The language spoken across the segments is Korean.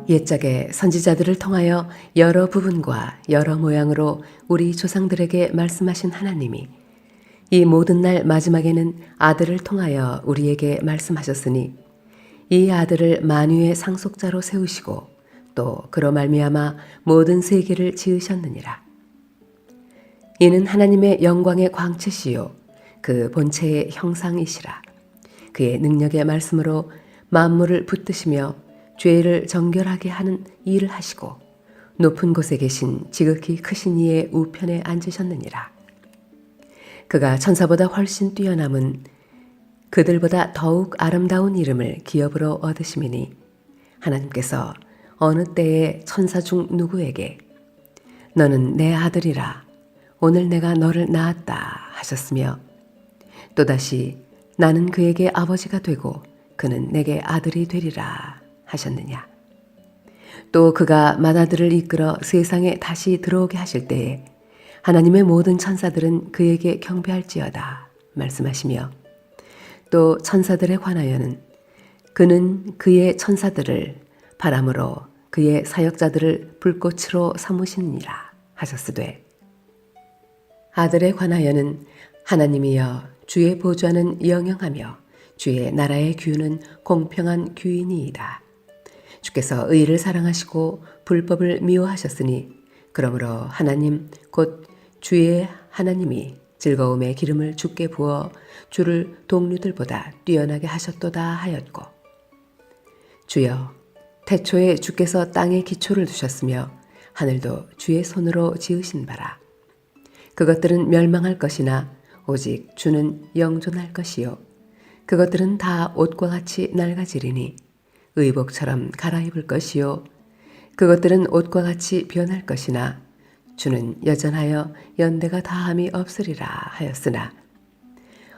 옛적에 선지자들을 통하여 여러 부분과 여러 모양으로 우리 조상들에게 말씀하신 하나님이 이 모든 날 마지막에는 아들을 통하여 우리에게 말씀하셨으니 이 아들을 만유의 상속자로 세우시고 또 그로 말미암아 모든 세계를 지으셨느니라. 이는 하나님의 영광의 광채시요 그 본체의 형상이시라. 그의 능력의 말씀으로 만물을 붙드시며 죄를 정결하게 하는 일을 하시고 높은 곳에 계신 지극히 크신 이의 우편에 앉으셨느니라. 그가 천사보다 훨씬 뛰어남은 그들보다 더욱 아름다운 이름을 기업으로 얻으심이니 하나님께서 어느 때에 천사 중 누구에게 너는 내 아들이라 오늘 내가 너를 낳았다 하셨으며 또다시 나는 그에게 아버지가 되고 그는 내게 아들이 되리라 하셨느냐. 또 그가 맏아들을 이끌어 세상에 다시 들어오게 하실 때에 하나님의 모든 천사들은 그에게 경배할지어다 말씀하시며 또 천사들에 관하여는 그는 그의 천사들을 바람으로 그의 사역자들을 불꽃으로 삼으시니라 하셨으되 아들에 관하여는 하나님이여 주의 보좌는 영영하며 주의 나라의 규는 공평한 규이니이다. 주께서 의를 사랑하시고 불법을 미워하셨으니 그러므로 하나님 곧 주의 하나님이 즐거움의 기름을 주께 부어 주를 동류들보다 뛰어나게 하셨도다 하였고 주여 태초에 주께서 땅에 기초를 두셨으며 하늘도 주의 손으로 지으신 바라. 그것들은 멸망할 것이나 오직 주는 영존할 것이요 그것들은 다 옷과 같이 낡아지리니 의복처럼 갈아입을 것이요 그것들은 옷과 같이 변할 것이나 주는 여전하여 연대가 다함이 없으리라 하였으나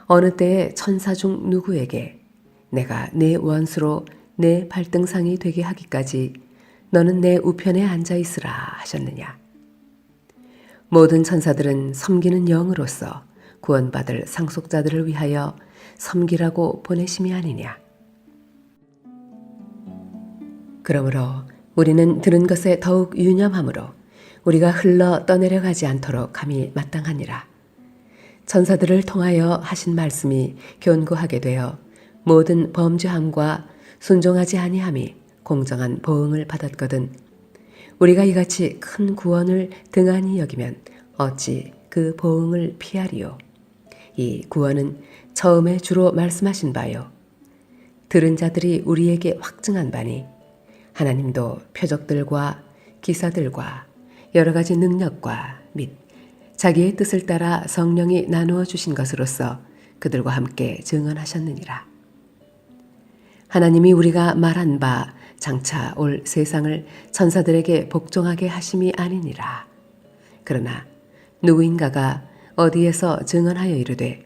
어느 때에 천사 중 누구에게 내가 내 원수로 내 발등상이 되게 하기까지 너는 내 우편에 앉아 있으라 하셨느냐. 모든 천사들은 섬기는 영으로서 구원받을 상속자들을 위하여 섬기라고 보내심이 아니냐. 그러므로 우리는 들은 것에 더욱 유념하므로 우리가 흘러 떠내려가지 않도록 함이 마땅하니라. 천사들을 통하여 하신 말씀이 견고하게 되어 모든 범죄함과 순종하지 아니함이 공정한 보응을 받았거든 우리가 이같이 큰 구원을 등한히 여기면 어찌 그 보응을 피하리요. 이 구원은 처음에 주로 말씀하신 바요 들은 자들이 우리에게 확증한 바니 하나님도 표적들과 기사들과 여러 가지 능력과 및 자기의 뜻을 따라 성령이 나누어 주신 것으로서 그들과 함께 증언하셨느니라. 하나님이 우리가 말한 바 장차 올 세상을 천사들에게 복종하게 하심이 아니니라. 그러나 누구인가가 어디에서 증언하여 이르되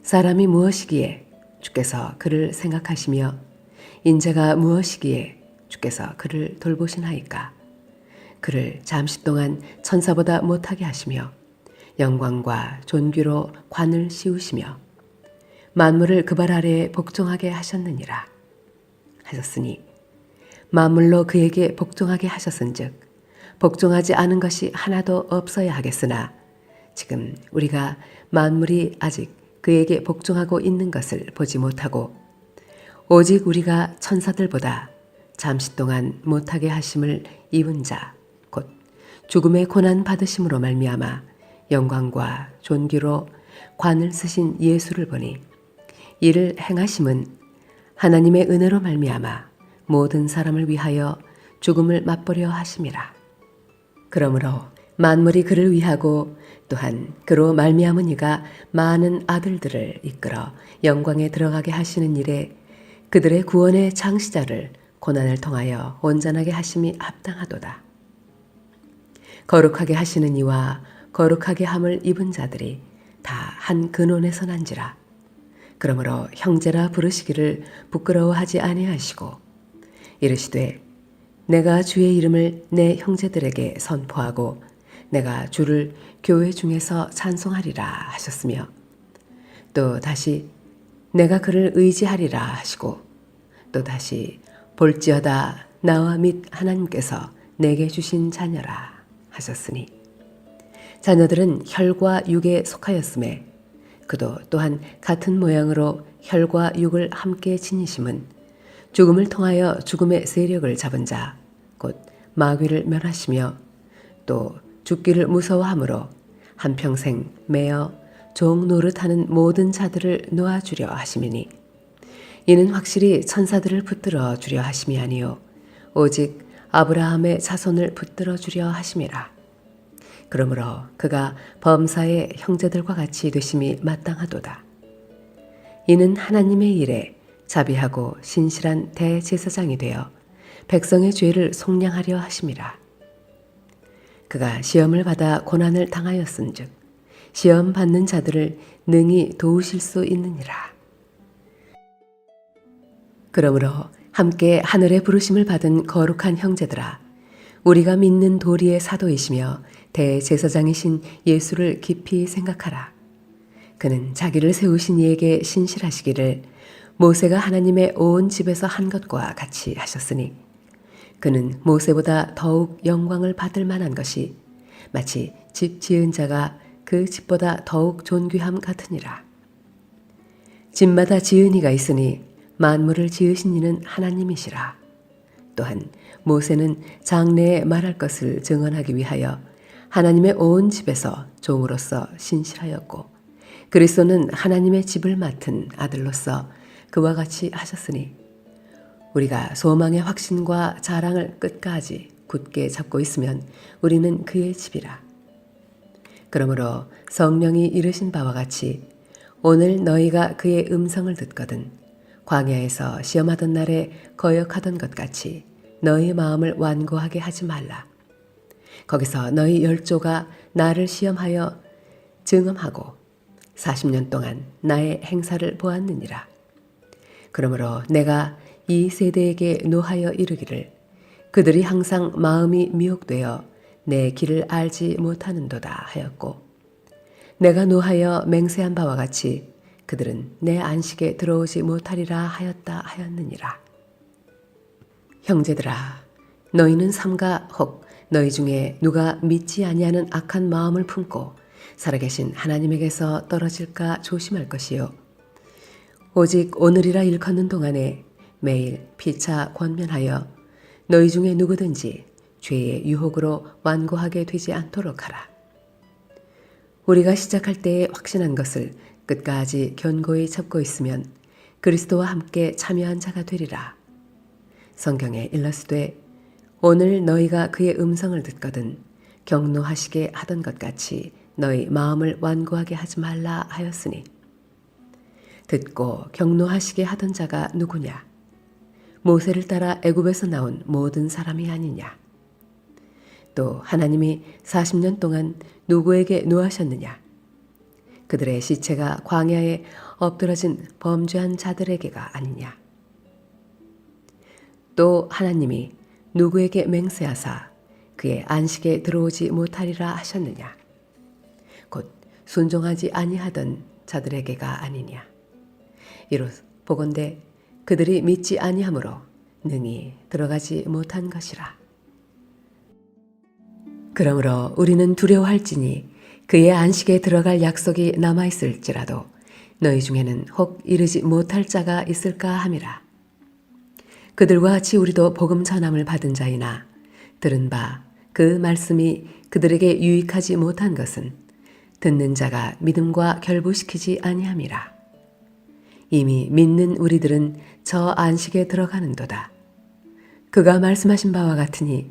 사람이 무엇이기에 주께서 그를 생각하시며 인자가 무엇이기에 주께서 그를 돌보시나이까. 그를 잠시 동안 천사보다 못하게 하시며 영광과 존귀로 관을 씌우시며 만물을 그 발 아래에 복종하게 하셨느니라 하셨으니 만물로 그에게 복종하게 하셨은즉 복종하지 않은 것이 하나도 없어야 하겠으나 지금 우리가 만물이 아직 그에게 복종하고 있는 것을 보지 못하고 오직 우리가 천사들보다 잠시 동안 못하게 하심을 입은 자 곧 죽음의 고난 받으심으로 말미암아 영광과 존귀로 관을 쓰신 예수를 보니 이를 행하심은 하나님의 은혜로 말미암아 모든 사람을 위하여 죽음을 맛보려 하심이라. 그러므로 만물이 그를 위하고 또한 그로 말미암은 이가 많은 아들들을 이끌어 영광에 들어가게 하시는 일에 그들의 구원의 창시자를 고난을 통하여 온전하게 하심이 합당하도다. 거룩하게 하시는 이와 거룩하게 함을 입은 자들이 다 한 근원에서 난지라. 그러므로 형제라 부르시기를 부끄러워하지 아니하시고 이르시되 내가 주의 이름을 내 형제들에게 선포하고 내가 주를 교회 중에서 찬송하리라 하셨으며 또 다시 내가 그를 의지하리라 하시고 또 다시 볼지어다 나와 및 하나님께서 내게 주신 자녀라 하셨으니 자녀들은 혈과 육에 속하였음에 그도 또한 같은 모양으로 혈과 육을 함께 지니심은 죽음을 통하여 죽음의 세력을 잡은 자 곧 마귀를 멸하시며 또 죽기를 무서워함으로 한평생 매어 종 노릇하는 모든 자들을 놓아주려 하심이니 이는 확실히 천사들을 붙들어 주려 하심이 아니요 오직 아브라함의 자손을 붙들어 주려 하심이라. 그러므로 그가 범사의 형제들과 같이 되심이 마땅하도다. 이는 하나님의 일에 자비하고 신실한 대제사장이 되어 백성의 죄를 속량하려 하심이라. 그가 시험을 받아 고난을 당하였은즉 시험 받는 자들을 능히 도우실 수 있느니라. 그러므로 함께 하늘의 부르심을 받은 거룩한 형제들아, 우리가 믿는 도리의 사도이시며 대제사장이신 예수를 깊이 생각하라. 그는 자기를 세우신 이에게 신실하시기를 모세가 하나님의 온 집에서 한 것과 같이 하셨으니 그는 모세보다 더욱 영광을 받을 만한 것이 마치 집 지은 자가 그 집보다 더욱 존귀함 같으니라. 집마다 지은 이가 있으니 만물을 지으신 이는 하나님이시라. 또한 모세는 장래에 말할 것을 증언하기 위하여 하나님의 온 집에서 종으로서 신실하였고 그리스도는 하나님의 집을 맡은 아들로서 그와 같이 하셨으니 우리가 소망의 확신과 자랑을 끝까지 굳게 잡고 있으면 우리는 그의 집이라. 그러므로 성령이 이르신 바와 같이 오늘 너희가 그의 음성을 듣거든 광야에서 시험하던 날에 거역하던 것 같이 너희 마음을 완고하게 하지 말라. 거기서 너희 열조가 나를 시험하여 증언하고 40년 동안 나의 행사를 보았느니라. 그러므로 내가 이 세대에게 노하여 이르기를 그들이 항상 마음이 미혹되어 내 길을 알지 못하는도다 하였고 내가 노하여 맹세한 바와 같이 그들은 내 안식에 들어오지 못하리라 하였다 하였느니라. 형제들아, 너희는 삼가 혹 너희 중에 누가 믿지 아니하는 악한 마음을 품고 살아계신 하나님에게서 떨어질까 조심할 것이요 오직 오늘이라 일컫는 동안에 매일 피차 권면하여 너희 중에 누구든지 죄의 유혹으로 완고하게 되지 않도록 하라. 우리가 시작할 때에 확신한 것을 끝까지 견고히 잡고 있으면 그리스도와 함께 참여한 자가 되리라. 성경에 일렀으되 오늘 너희가 그의 음성을 듣거든 경노하시게 하던 것 같이 너희 마음을 완고하게 하지 말라 하였으니 듣고 경노하시게 하던 자가 누구냐? 모세를 따라 애굽에서 나온 모든 사람이 아니냐? 또 하나님이 40년 동안 누구에게 노하셨느냐? 그들의 시체가 광야에 엎드러진 범죄한 자들에게가 아니냐? 또 하나님이 누구에게 맹세하사 그의 안식에 들어오지 못하리라 하셨느냐? 곧 순종하지 아니하던 자들에게가 아니냐? 이로 보건대 그들이 믿지 아니하므로 능히 들어가지 못한 것이라. 그러므로 우리는 두려워할지니 그의 안식에 들어갈 약속이 남아있을지라도 너희 중에는 혹 이르지 못할 자가 있을까 함이라. 그들과 같이 우리도 복음 전함을 받은 자이나 들은 바 그 말씀이 그들에게 유익하지 못한 것은 듣는 자가 믿음과 결부시키지 아니함이라. 이미 믿는 우리들은 저 안식에 들어가는도다. 그가 말씀하신 바와 같으니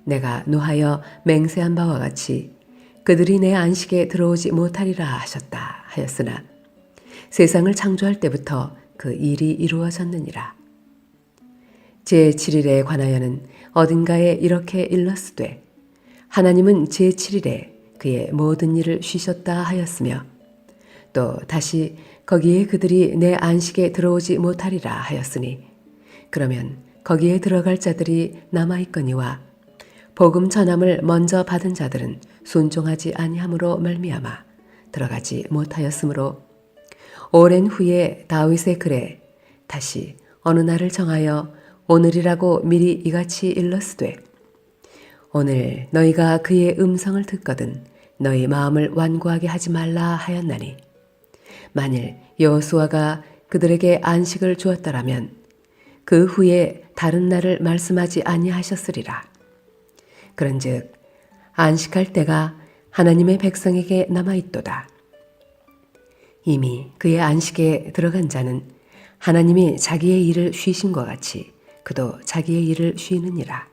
내가 노하여 맹세한 바와 같이 그들이 내 안식에 들어오지 못하리라 하셨다 하였으나 세상을 창조할 때부터 그 일이 이루어졌느니라. 제7일에 관하여는 어딘가에 이렇게 일렀으되 하나님은 제7일에 그의 모든 일을 쉬셨다 하였으며 또 다시 거기에 그들이 내 안식에 들어오지 못하리라 하였으니 그러면 거기에 들어갈 자들이 남아있거니와 복음 전함을 먼저 받은 자들은 순종하지 아니함으로 말미암아 들어가지 못하였으므로 오랜 후에 다윗의 글에 다시 어느 날을 정하여 오늘이라고 미리 이같이 일렀으되 오늘 너희가 그의 음성을 듣거든 너희 마음을 완고하게 하지 말라 하였나니 만일 여호수아가 그들에게 안식을 주었더라면 그 후에 다른 날을 말씀하지 아니하셨으리라. 그런즉 안식할 때가 하나님의 백성에게 남아있도다. 이미 그의 안식에 들어간 자는 하나님이 자기의 일을 쉬신과 같이 그도 자기의 일을 쉬느니라.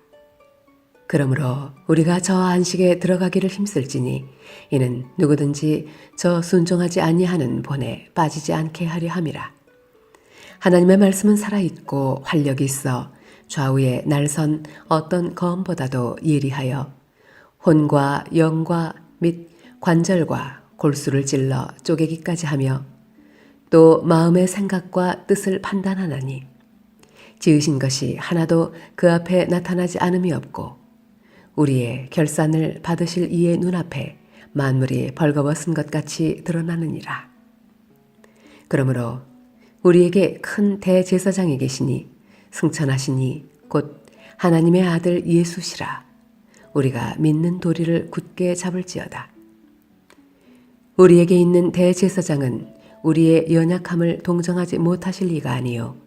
그러므로 우리가 저 안식에 들어가기를 힘쓸지니 이는 누구든지 저 순종하지 아니하는 본에 빠지지 않게 하려 함이라. 하나님의 말씀은 살아있고 활력이 있어 좌우에 날선 어떤 검보다도 예리하여 혼과 영과 및 관절과 골수를 찔러 쪼개기까지 하며 또 마음의 생각과 뜻을 판단하나니 지으신 것이 하나도 그 앞에 나타나지 않음이 없고 우리의 결산을 받으실 이의 눈앞에 만물이 벌거벗은 것 같이 드러나느니라. 그러므로 우리에게 큰 대제사장이 계시니 승천하시니 곧 하나님의 아들 예수시라. 우리가 믿는 도리를 굳게 잡을지어다. 우리에게 있는 대제사장은 우리의 연약함을 동정하지 못하실 리가 아니요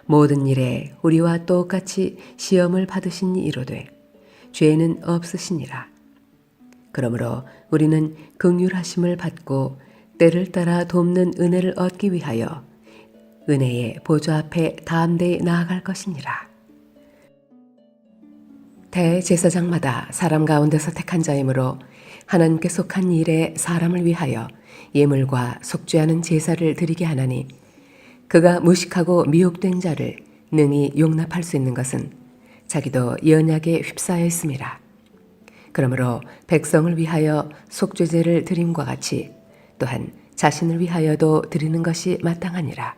모든 일에 우리와 똑같이 시험을 받으시니 이로되 죄는 없으시니라. 그러므로 우리는 긍휼하심을 받고 때를 따라 돕는 은혜를 얻기 위하여 은혜의 보좌 앞에 담대히 나아갈 것이니라. 대제사장마다 사람 가운데서 택한 자이므로 하나님께 속한 일에 사람을 위하여 예물과 속죄하는 제사를 드리게 하나니 그가 무식하고 미혹된 자를 능히 용납할 수 있는 것은 자기도 연약에 휩싸여 있음이라. 그러므로 백성을 위하여 속죄제를 드림과 같이 또한 자신을 위하여도 드리는 것이 마땅하니라.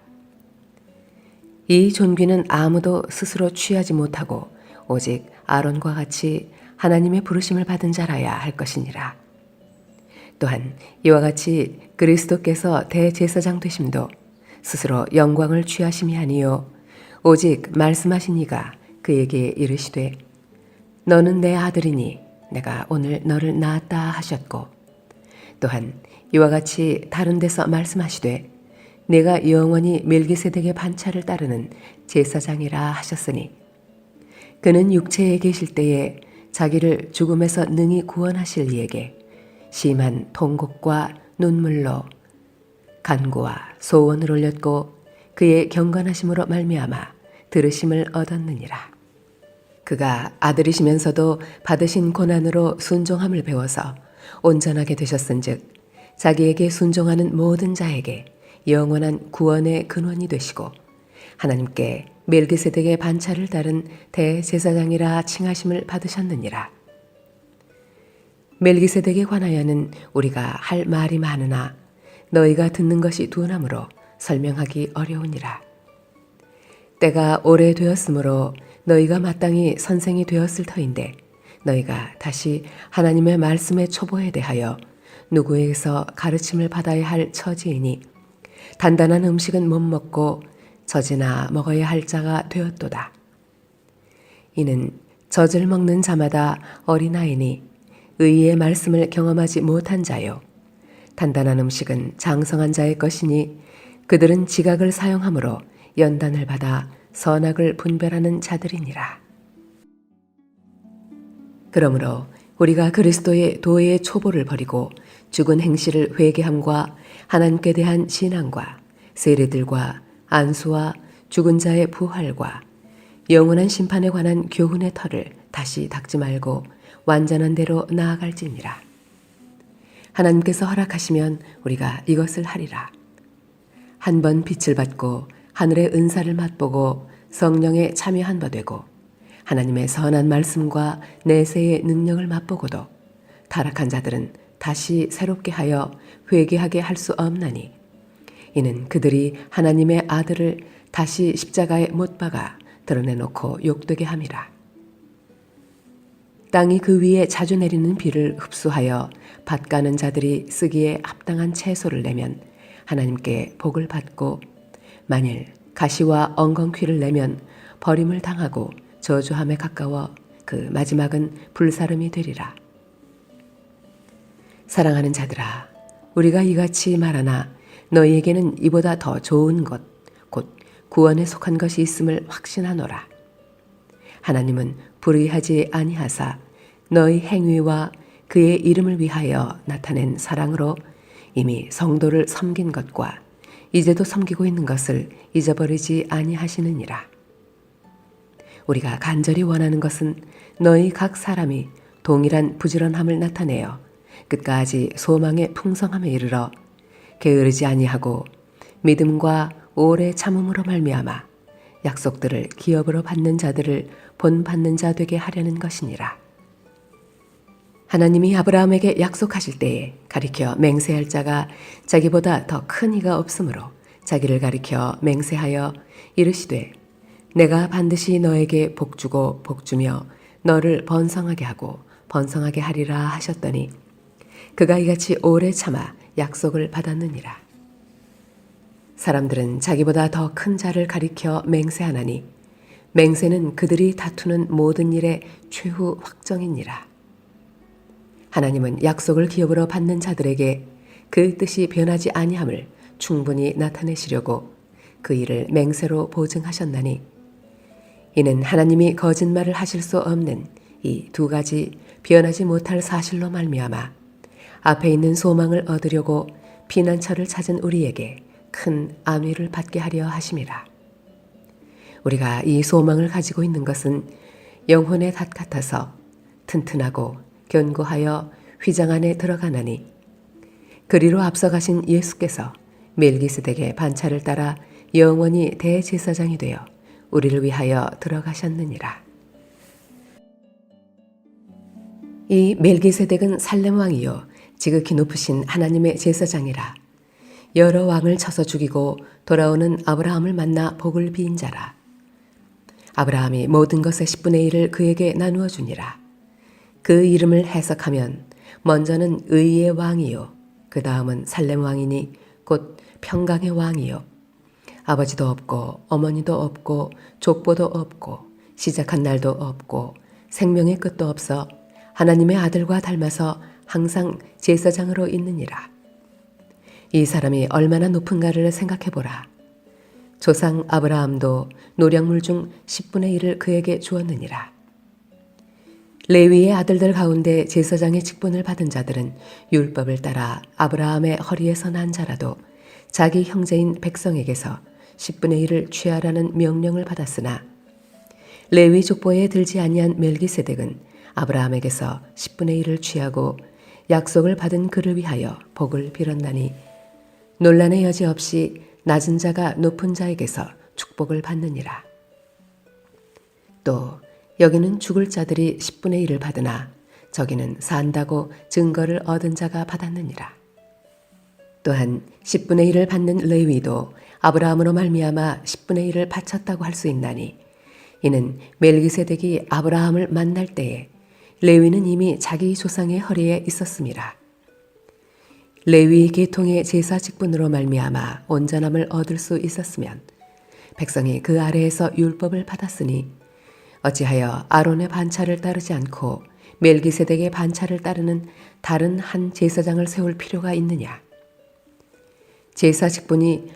이 존귀는 아무도 스스로 취하지 못하고 오직 아론과 같이 하나님의 부르심을 받은 자라야 할 것이니라. 또한 이와 같이 그리스도께서 대제사장 되심도 스스로 영광을 취하심이 아니요 오직 말씀하신 이가 그에게 이르시되 너는 내 아들이니 내가 오늘 너를 낳았다 하셨고 또한 이와 같이 다른 데서 말씀하시되 내가 영원히 멜기세덱의 반차를 따르는 제사장이라 하셨으니 그는 육체에 계실 때에 자기를 죽음에서 능히 구원하실 이에게 심한 통곡과 눈물로 간구와 소원을 올렸고 그의 경건하심으로 말미암아 들으심을 얻었느니라. 그가 아들이시면서도 받으신 고난으로 순종함을 배워서 온전하게 되셨은즉 자기에게 순종하는 모든 자에게 영원한 구원의 근원이 되시고 하나님께 멜기세덱의 반차를 따른 대제사장이라 칭하심을 받으셨느니라. 멜기세덱에 관하여는 우리가 할 말이 많으나 너희가 듣는 것이 둔하므로 설명하기 어려우니라. 때가 오래되었으므로 너희가 마땅히 선생이 되었을 터인데 너희가 다시 하나님의 말씀의 초보에 대하여 누구에게서 가르침을 받아야 할 처지이니 단단한 음식은 못 먹고 젖이나 먹어야 할 자가 되었도다. 이는 젖을 먹는 자마다 어린아이니 의의 말씀을 경험하지 못한 자요 단단한 음식은 장성한 자의 것이니 그들은 지각을 사용함으로 연단을 받아 선악을 분별하는 자들이니라. 그러므로 우리가 그리스도의 도의 초보를 버리고 죽은 행실을 회개함과 하나님께 대한 신앙과 세례들과 안수와 죽은 자의 부활과 영원한 심판에 관한 교훈의 털을 다시 닦지 말고 완전한 대로 나아갈지니라. 하나님께서 허락하시면 우리가 이것을 하리라. 한 번 빛을 받고 하늘의 은사를 맛보고 성령에 참여한 바 되고 하나님의 선한 말씀과 내세의 능력을 맛보고도 타락한 자들은 다시 새롭게 하여 회개하게 할 수 없나니 이는 그들이 하나님의 아들을 다시 십자가에 못 박아 드러내놓고 욕되게 함이라. 땅이 그 위에 자주 내리는 비를 흡수하여 밭 가는 자들이 쓰기에 합당한 채소를 내면 하나님께 복을 받고 만일 가시와 엉겅퀴를 내면 버림을 당하고 저주함에 가까워 그 마지막은 불사름이 되리라. 사랑하는 자들아, 우리가 이같이 말하나 너희에게는 이보다 더 좋은 것, 곧 구원에 속한 것이 있음을 확신하노라. 하나님은 불의하지 아니하사 너희 행위와 그의 이름을 위하여 나타낸 사랑으로 이미 성도를 섬긴 것과 이제도 섬기고 있는 것을 잊어버리지 아니하시느니라. 우리가 간절히 원하는 것은 너희 각 사람이 동일한 부지런함을 나타내어 끝까지 소망의 풍성함에 이르러 게으르지 아니하고 믿음과 오래 참음으로 말미암아 약속들을 기업으로 받는 자들을 본받는 자 되게 하려는 것이니라. 하나님이 아브라함에게 약속하실 때에 가리켜 맹세할 자가 자기보다 더 큰 이가 없으므로 자기를 가리켜 맹세하여 이르시되 내가 반드시 너에게 복주고 복주며 너를 번성하게 하고 번성하게 하리라 하셨더니 그가 이같이 오래 참아 약속을 받았느니라. 사람들은 자기보다 더 큰 자를 가리켜 맹세하나니 맹세는 그들이 다투는 모든 일의 최후 확정이니라. 하나님은 약속을 기업으로 받는 자들에게 그 뜻이 변하지 아니함을 충분히 나타내시려고 그 일을 맹세로 보증하셨나니 이는 하나님이 거짓말을 하실 수 없는 이 두 가지 변하지 못할 사실로 말미암아 앞에 있는 소망을 얻으려고 피난처를 찾은 우리에게 큰 안위를 받게 하려 하심이라. 우리가 이 소망을 가지고 있는 것은 영혼의 닷 같아서 튼튼하고 견고하여 휘장 안에 들어가나니 그리로 앞서가신 예수께서 멜기스덱의 반차를 따라 영원히 대제사장이 되어 우리를 위하여 들어가셨느니라. 이 멜기세덱은 살렘 왕이요 지극히 높으신 하나님의 제사장이라. 여러 왕을 쳐서 죽이고 돌아오는 아브라함을 만나 복을 비인 자라. 아브라함이 모든 것의 10분의 1을 그에게 나누어 주니라. 그 이름을 해석하면 먼저는 의의 왕이요 그 다음은 살렘 왕이니 곧 평강의 왕이요 아버지도 없고 어머니도 없고 족보도 없고 시작한 날도 없고 생명의 끝도 없어 하나님의 아들과 닮아서 항상 제사장으로 있느니라. 이 사람이 얼마나 높은가를 생각해보라. 조상 아브라함도 노량물 중 10분의 1을 그에게 주었느니라. 레위의 아들들 가운데 제사장의 직분을 받은 자들은 율법을 따라 아브라함의 허리에서 난 자라도 자기 형제인 백성에게서 10분의 1을 취하라는 명령을 받았으나 레위 족보에 들지 아니한 멜기세덱은 아브라함에게서 10분의 1을 취하고 약속을 받은 그를 위하여 복을 빌었나니 논란의 여지 없이 낮은 자가 높은 자에게서 축복을 받느니라. 또 여기는 죽을 자들이 10분의 1을 받으나 저기는 산다고 증거를 얻은 자가 받았느니라. 또한 10분의 1을 받는 레위도 아브라함으로 말미암아 10분의 1을 바쳤다고 할 수 있나니 이는 멜기세덱이 아브라함을 만날 때에 레위는 이미 자기 조상의 허리에 있었음이라. 레위 계통의 제사 직분으로 말미암아 온전함을 얻을 수 있었으면 백성이 그 아래에서 율법을 받았으니 어찌하여 아론의 반차를 따르지 않고 멜기세덱의 반차를 따르는 다른 한 제사장을 세울 필요가 있느냐. 제사 직분이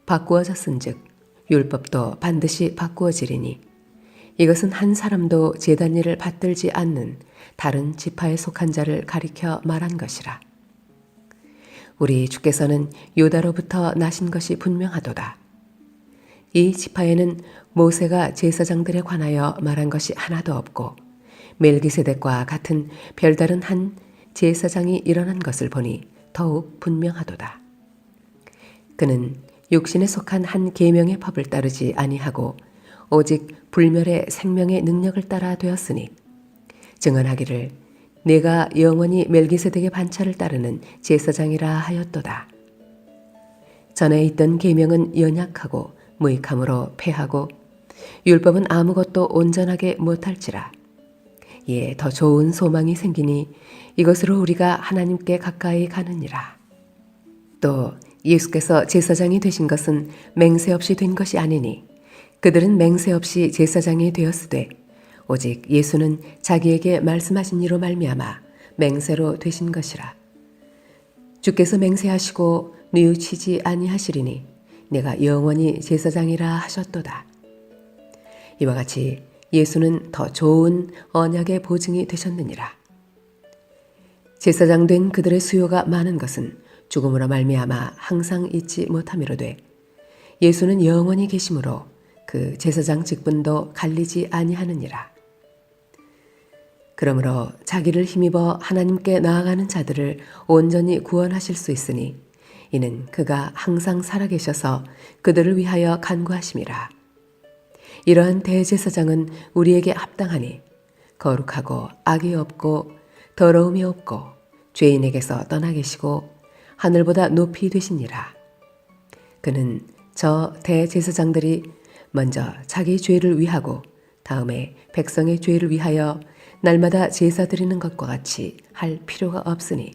바꾸어졌은즉 율법도 반드시 바꾸어지리니 이것은 한 사람도 제단 일을 받들지 않는 다른 지파에 속한 자를 가리켜 말한 것이라. 우리 주께서는 유다로부터 나신 것이 분명하도다. 이 지파에는 모세가 제사장들에 관하여 말한 것이 하나도 없고 멜기세덱과 같은 별다른 한 제사장이 일어난 것을 보니 더욱 분명하도다. 그는 육신에 속한 한 계명의 법을 따르지 아니하고 오직 불멸의 생명의 능력을 따라 되었으니 증언하기를 내가 영원히 멜기세덱의 반차를 따르는 제사장이라 하였도다. 전에 있던 계명은 연약하고 무익함으로 패하고 율법은 아무것도 온전하게 못할지라. 이에 더 좋은 소망이 생기니 이것으로 우리가 하나님께 가까이 가느니라. 또 예수께서 제사장이 되신 것은 맹세 없이 된 것이 아니니 그들은 맹세 없이 제사장이 되었으되 오직 예수는 자기에게 말씀하신 이로 말미암아 맹세로 되신 것이라. 주께서 맹세하시고 뉘우치지 아니하시리니 내가 영원히 제사장이라 하셨도다. 이와 같이 예수는 더 좋은 언약의 보증이 되셨느니라. 제사장 된 그들의 수요가 많은 것은 죽음으로 말미암아 항상 잊지 못함이로되 예수는 영원히 계심으로 그 제사장 직분도 갈리지 아니하느니라. 그러므로 자기를 힘입어 하나님께 나아가는 자들을 온전히 구원하실 수 있으니 이는 그가 항상 살아계셔서 그들을 위하여 간구하심이라. 이러한 대제사장은 우리에게 합당하니 거룩하고 악이 없고 더러움이 없고 죄인에게서 떠나 계시고 하늘보다 높이 되시니라. 그는 저 대제사장들이 먼저 자기 죄를 위하고 다음에 백성의 죄를 위하여 날마다 제사 드리는 것과 같이 할 필요가 없으니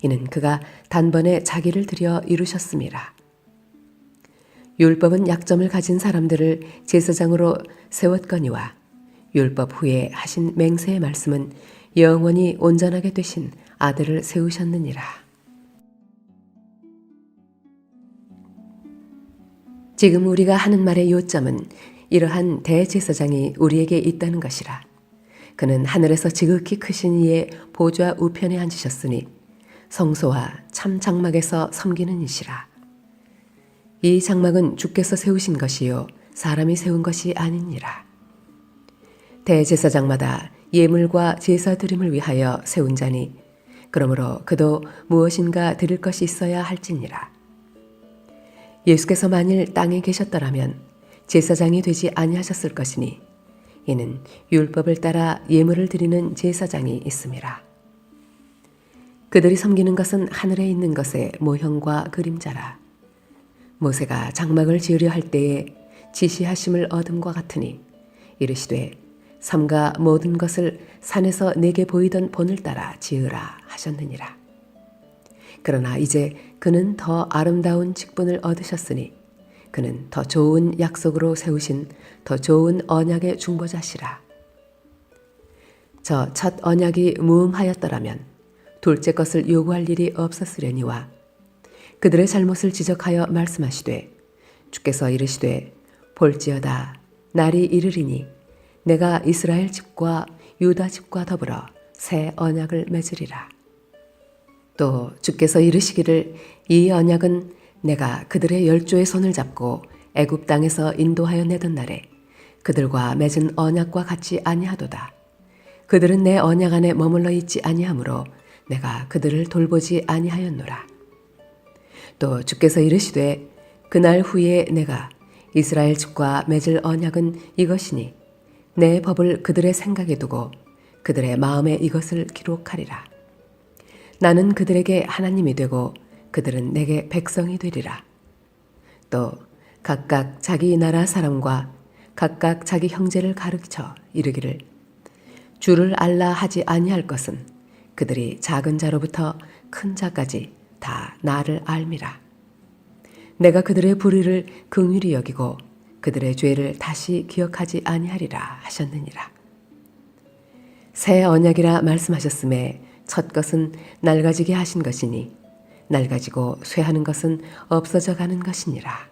이는 그가 단번에 자기를 드려 이루셨음이라. 율법은 약점을 가진 사람들을 제사장으로 세웠거니와 율법 후에 하신 맹세의 말씀은 영원히 온전하게 되신 아들을 세우셨느니라. 지금 우리가 하는 말의 요점은 이러한 대제사장이 우리에게 있다는 것이라. 그는 하늘에서 지극히 크신 이의 보좌 우편에 앉으셨으니 성소와 참 장막에서 섬기는 이시라. 이 장막은 주께서 세우신 것이요 사람이 세운 것이 아니니라. 대제사장마다 예물과 제사 드림을 위하여 세운 자니 그러므로 그도 무엇인가 드릴 것이 있어야 할지니라. 예수께서 만일 땅에 계셨더라면 제사장이 되지 아니하셨을 것이니 이는 율법을 따라 예물을 드리는 제사장이 있음이라. 그들이 섬기는 것은 하늘에 있는 것의 모형과 그림자라. 모세가 장막을 지으려 할 때에 지시하심을 얻음과 같으니 이르시되 삼가 모든 것을 산에서 내게 보이던 본을 따라 지으라 하셨느니라. 그러나 이제 그는 더 아름다운 직분을 얻으셨으니 그는 더 좋은 약속으로 세우신 더 좋은 언약의 중보자시라. 저 첫 언약이 무음하였더라면 둘째 것을 요구할 일이 없었으려니와 그들의 잘못을 지적하여 말씀하시되 주께서 이르시되 볼지어다 날이 이르리니 내가 이스라엘 집과 유다 집과 더불어 새 언약을 맺으리라. 또 주께서 이르시기를 이 언약은 내가 그들의 열조의 손을 잡고 애굽 땅에서 인도하여 내던 날에 그들과 맺은 언약과 같지 아니하도다. 그들은 내 언약 안에 머물러 있지 아니하므로 내가 그들을 돌보지 아니하였노라. 또 주께서 이르시되 그날 후에 내가 이스라엘 집과 맺을 언약은 이것이니 내 법을 그들의 생각에 두고 그들의 마음에 이것을 기록하리라. 나는 그들에게 하나님이 되고 그들은 내게 백성이 되리라. 또 각각 자기 나라 사람과 각각 자기 형제를 가르쳐 이르기를 주를 알라 하지 아니할 것은 그들이 작은 자로부터 큰 자까지 다 나를 알미라. 내가 그들의 불의를 긍휼히 여기고 그들의 죄를 다시 기억하지 아니하리라 하셨느니라. 새 언약이라 말씀하셨음에 첫 것은 낡아지게 하신 것이니 낡아지고 쇠하는 것은 없어져 가는 것이니라.